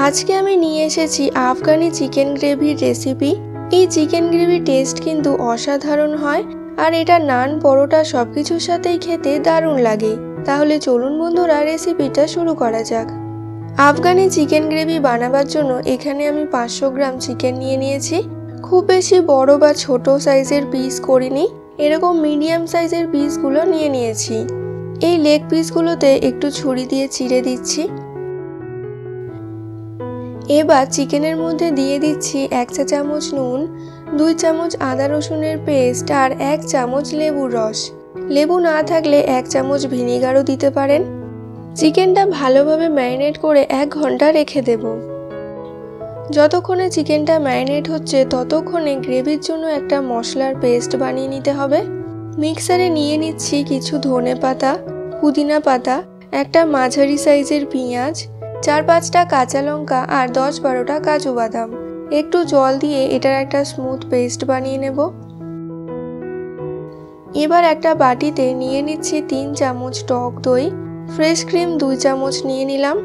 আজকে আমি নিয়ে এসেছি আফগানি চিকেন গ্রেভির রেসিপি। এই চিকেন গ্রেভির টেস্ট কিন্তু অসাধারণ হয় আর এটা নান পরোটা সবকিছুর সাথেই খেতে দারুণ লাগে। তাহলে চলুন বন্ধুরা রেসিপিটা শুরু করা যাক। আফগানি চিকেন গ্রেভি বানাবার জন্য এখানে আমি 500 গ্রাম চিকেন নিয়ে নিয়েছি। খুব বেশি বড় বা ছোট সাইজের পিস করিনি, এরকম মিডিয়াম সাইজের পিসগুলো নিয়ে নিয়েছি। এই লেগ পিসগুলোতে একটু ছুরি দিয়ে চিড়ে দিচ্ছি। এবার চিকেনের মধ্যে দিয়ে দিচ্ছি 1 চা চামচ নুন, 2 চামচ আদা রসুনের পেস্ট আর 1 চামচ লেবুর রস। লেবু না থাকলে 1 চামচ ভিনেগারও দিতে পারেন। চিকেনটা ভালোভাবে ম্যারিনেট করে 1 ঘন্টা রেখে দেব। যতক্ষণে চিকেনটা ম্যারিনেট হচ্ছে ততক্ষণে গ্রেভির জন্য একটা মশলার পেস্ট বানিয়ে নিতে হবে। মিক্সারে নিয়ে নিচ্ছি কিছু ধনে পাতা, পুদিনা পাতা, একটা মাঝারি সাইজের পেঁয়াজ, 4-5টা কাঁচা লঙ্কা আর 10-12টা কাজু বাদাম। একটু জল দিয়ে এটার একটা স্মুথ পেস্ট বানিয়ে নেব। এবার একটা বাটিতে নিয়ে নিচ্ছি 3 চামচ টক দই, ফ্রেশ ক্রিম 2 চামচ নিয়ে নিলাম,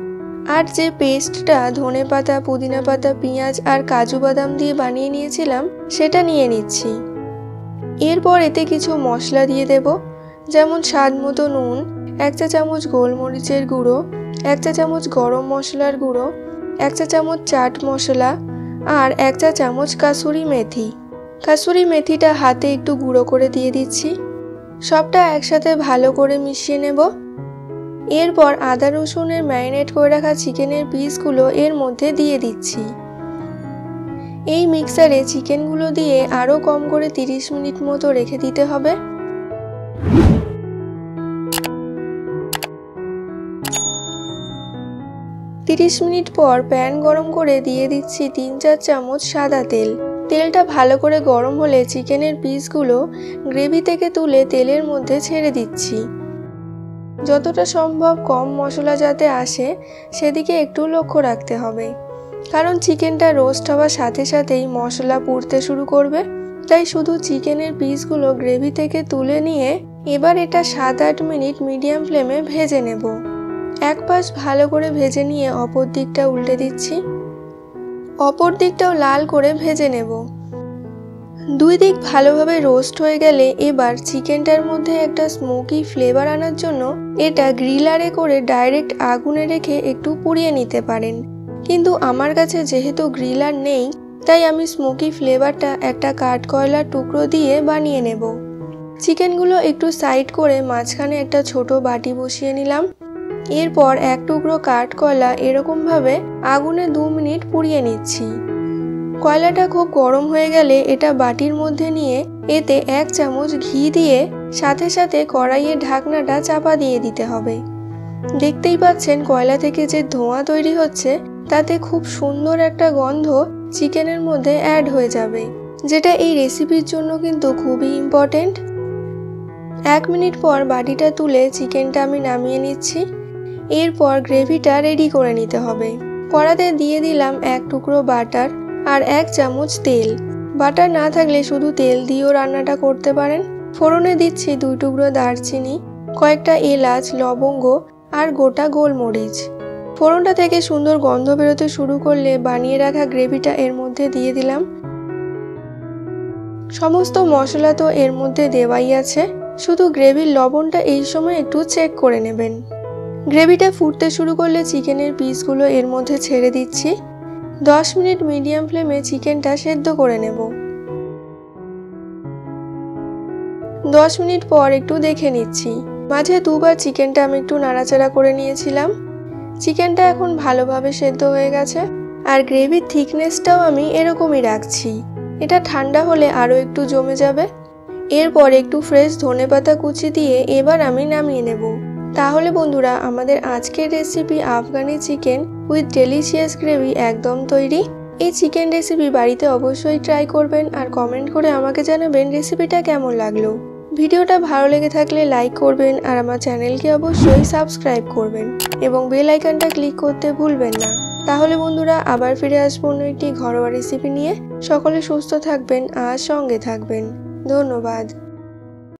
আর যে পেস্টটা ধনে পাতা, পুদিনা পাতা, পেঁয়াজ আর কাজু বাদাম দিয়ে বানিয়ে নিয়েছিলাম সেটা নিয়ে নিচ্ছি। এরপর এতে কিছু মশলা দিয়ে দেব, যেমন স্বাদ মতো নুন, 1 চা চামচ গোলমরিচের গুঁড়ো, 1 চা চামচ গরম মশলার গুঁড়ো, 1 চা চামচ চাট মশলা আর 1 চা চামচ কাসুরি মেথি। কাসুরি মেথিটা হাতে একটু গুঁড়ো করে দিয়ে দিচ্ছি। সবটা একসাথে ভালো করে মিশিয়ে নেব। এরপর আদা রসুনের ম্যারিনেট করে রাখা চিকেনের পিসগুলো এর মধ্যে দিয়ে দিচ্ছি। এই মিক্সারে চিকেনগুলো দিয়ে আরও কম করে 30 মিনিট মতো রেখে দিতে হবে। তিরিশ মিনিট পর প্যান গরম করে দিয়ে দিচ্ছি 3-4 চামচ সাদা তেল। তেলটা ভালো করে গরম হলে চিকেনের পিসগুলো গ্রেভি থেকে তুলে তেলের মধ্যে ছেড়ে দিচ্ছি। যতটা সম্ভব কম মশলা যাতে আসে সেদিকে একটু লক্ষ্য রাখতে হবে, কারণ চিকেনটা রোস্ট হওয়ার সাথে সাথেই মশলা পুড়তে শুরু করবে। তাই শুধু চিকেনের পিসগুলো গ্রেভি থেকে তুলে নিয়ে এবার এটা 7-8 মিনিট মিডিয়াম ফ্লেমে ভেজে নেব। এক পাশ ভালো করে ভেজে নিয়ে অপর দিকটা উল্টে দিচ্ছি। অপর দিকটাও লাল করে ভেজে নেব। 2 দিক ভালোভাবে রোস্ট হয়ে গেলে এবার চিকেনটার মধ্যে একটা স্মোকি ফ্লেভার আনার জন্য এটা গ্রিলারে করে ডাইরেক্ট আগুনে রেখে একটু পুড়িয়ে নিতে পারেন, কিন্তু আমার কাছে যেহেতু গ্রিলার নেই তাই আমি স্মোকি ফ্লেভারটা একটা কাঠকয়লার টুকরো দিয়ে বানিয়ে নেব। চিকেনগুলো একটু সাইড করে মাঝখানে একটা ছোট বাটি বসিয়ে নিলাম। এরপর 1 টুকরো কাঠকয়লা এরকমভাবে আগুনে 2 মিনিট পুড়িয়ে নিচ্ছি। কয়লাটা খুব গরম হয়ে গেলে এটা বাটির মধ্যে নিয়ে এতে 1 চামচ ঘি দিয়ে সাথে সাথে কড়াইয়ের ঢাকনাটা চাপা দিয়ে দিতে হবে। দেখতেই পাচ্ছেন কয়লা থেকে যে ধোঁয়া তৈরি হচ্ছে তাতে খুব সুন্দর একটা গন্ধ চিকেনের মধ্যে অ্যাড হয়ে যাবে, যেটা এই রেসিপির জন্য কিন্তু খুবই ইম্পর্টেন্ট। 1 মিনিট পর বাটিটা তুলে চিকেনটা আমি নামিয়ে নিচ্ছি। এরপর গ্রেভিটা রেডি করে নিতে হবে। কড়াতে দিয়ে দিলাম 1 টুকরো বাটার আর 1 চামচ তেল। বাটার না থাকলে শুধু তেল দিয়েও রান্নাটা করতে পারেন। ফোড়নে দিচ্ছি 2 টুকরো দারচিনি, কয়েকটা এলাচ, লবঙ্গ আর গোটা গোলমরিচ। ফোড়নটা থেকে সুন্দর গন্ধ বেরোতে শুরু করলে বানিয়ে রাখা গ্রেভিটা এর মধ্যে দিয়ে দিলাম। সমস্ত মশলা তো এর মধ্যে দেওয়াই আছে, শুধু গ্রেভির লবণটা এই সময় একটু চেক করে নেবেন। গ্রেভিটা ফুটতে শুরু করলে চিকেনের পিসগুলো এর মধ্যে ছেড়ে দিচ্ছি। 10 মিনিট মিডিয়াম ফ্লেমে চিকেনটা সেদ্ধ করে নেব। 10 মিনিট পর একটু দেখে নিচ্ছি। মাঝে 2 বার চিকেনটা আমি একটু নাড়াচাড়া করে নিয়েছিলাম। চিকেনটা এখন ভালোভাবে সেদ্ধ হয়ে গেছে আর গ্রেভির থিকনেসটাও আমি এরকমই রাখছি। এটা ঠান্ডা হলে আরও একটু জমে যাবে। এরপর একটু ফ্রেশ ধনেপাতা কুচি দিয়ে এবার আমি নামিয়ে নেব। তাহলে বন্ধুরা আমাদের আজকের recipe Afghani chicken with delicious gravy একদম তৈরি। এই চিকেন রেসিপি বাড়িতে অবশ্যই ট্রাই করবেন আর কমেন্ট করে আমাকে জানাবেন রেসিপিটা কেমন লাগলো। ভিডিওটা ভালো লেগে থাকলে লাইক করবেন আর আমার চ্যানেলকে অবশ্যই সাবস্ক্রাইব করবেন এবং বেল আইকনটা ক্লিক করতে ভুলবেন না। তাহলে বন্ধুরা আবার ফিরে আসবো অন্য একটি ঘরোয়া রেসিপি নিয়ে। সকলে সুস্থ থাকবেন আর সঙ্গে থাকবেন। ধন্যবাদ।